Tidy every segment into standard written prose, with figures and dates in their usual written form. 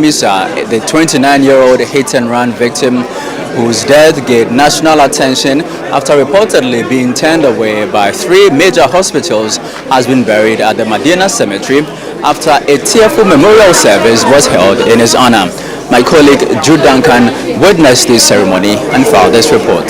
Amissah, the 29-year-old hit-and-run victim whose death gained national attention after reportedly being turned away by 3 major hospitals, has been buried at the Medina Cemetery after a tearful memorial service was held in his honor. My colleague Jude Duncan witnessed this ceremony and filed this report.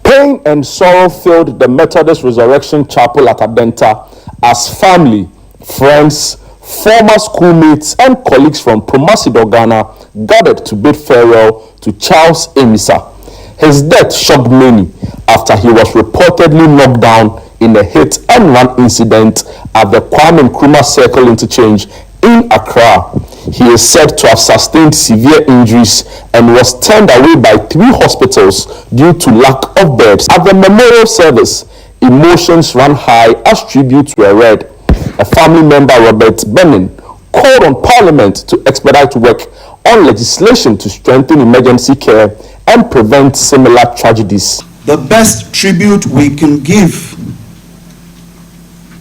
Pain and sorrow filled the Methodist Resurrection Chapel at Adenta as family, friends, former schoolmates and colleagues from Promasidor, Ghana gathered to bid farewell to Charles Amissah. His death shocked many after he was reportedly knocked down in a hit-and-run incident at the Kwame Nkrumah Circle interchange in Accra. He is said to have sustained severe injuries and was turned away by 3 hospitals due to lack of beds. At the memorial service, emotions ran high as tributes were read. A family member, Robert Benin, called on Parliament to expedite work on legislation to strengthen emergency care and prevent similar tragedies. The best tribute we can give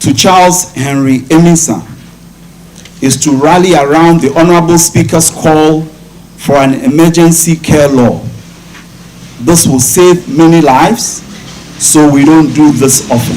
to Charles Henry Amissah is to rally around the Honorable Speaker's call for an emergency care law. This will save many lives, so we don't do this often.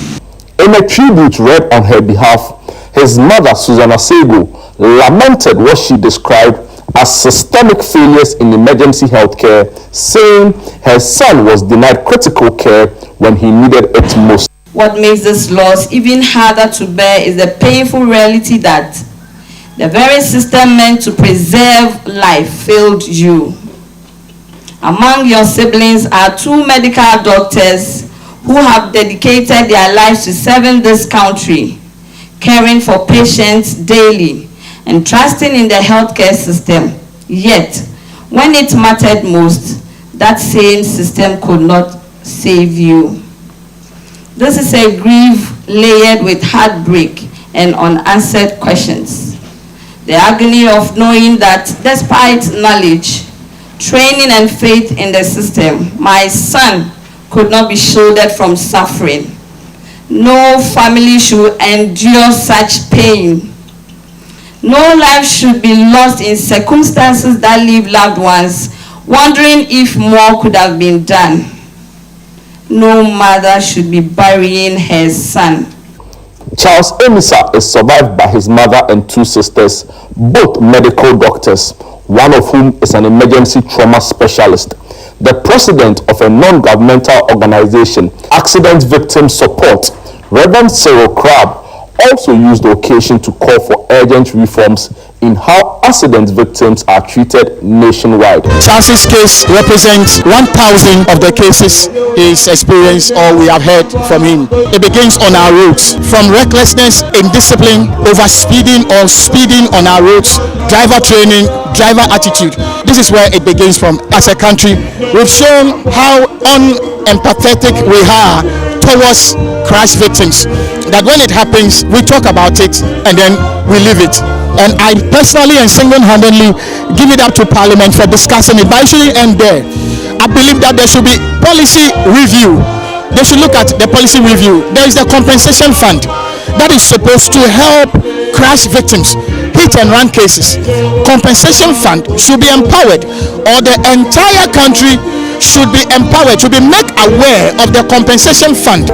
In a tribute read on her behalf, his mother, Susanna Sego, lamented what she described as systemic failures in emergency health care, saying her son was denied critical care when he needed it most. What makes this loss even harder to bear is the painful reality that the very system meant to preserve life failed you. Among your siblings are 2 medical doctors who have dedicated their lives to serving this country, caring for patients daily, and trusting in the healthcare system. Yet, when it mattered most, that same system could not save you. This is a grief layered with heartbreak and unanswered questions. The agony of knowing that despite knowledge, training and faith in the system, my son could not be shielded from suffering. No family should endure such pain. No life should be lost in circumstances that leave loved ones wondering if more could have been done. No mother should be burying her son. Charles Amissah is survived by his mother and 2 sisters, both medical doctors, one of whom is an emergency trauma specialist. The president of a non-governmental organization, Accident Victim Support, Reverend Cyril Crab, also used the occasion to call for urgent reforms in how accident victims are treated nationwide. Charles's case represents 1,000 of the cases he's experienced or we have heard from him. It begins on our roads, from recklessness, indiscipline, overspeeding or speeding on our roads, driver training, driver attitude. This is where it begins from. As a country, we've shown how unempathetic we are towards crash victims, that when it happens, we talk about it and then we leave it. And I personally and single-handedly give it up to Parliament for discussing it, but it shouldn't end there. I believe that there should be policy review. They should look at the policy review. There is the compensation fund that is supposed to help crash victims, hit and run cases. Compensation fund should be empowered, or the entire country should be empowered, to be made aware of the compensation fund.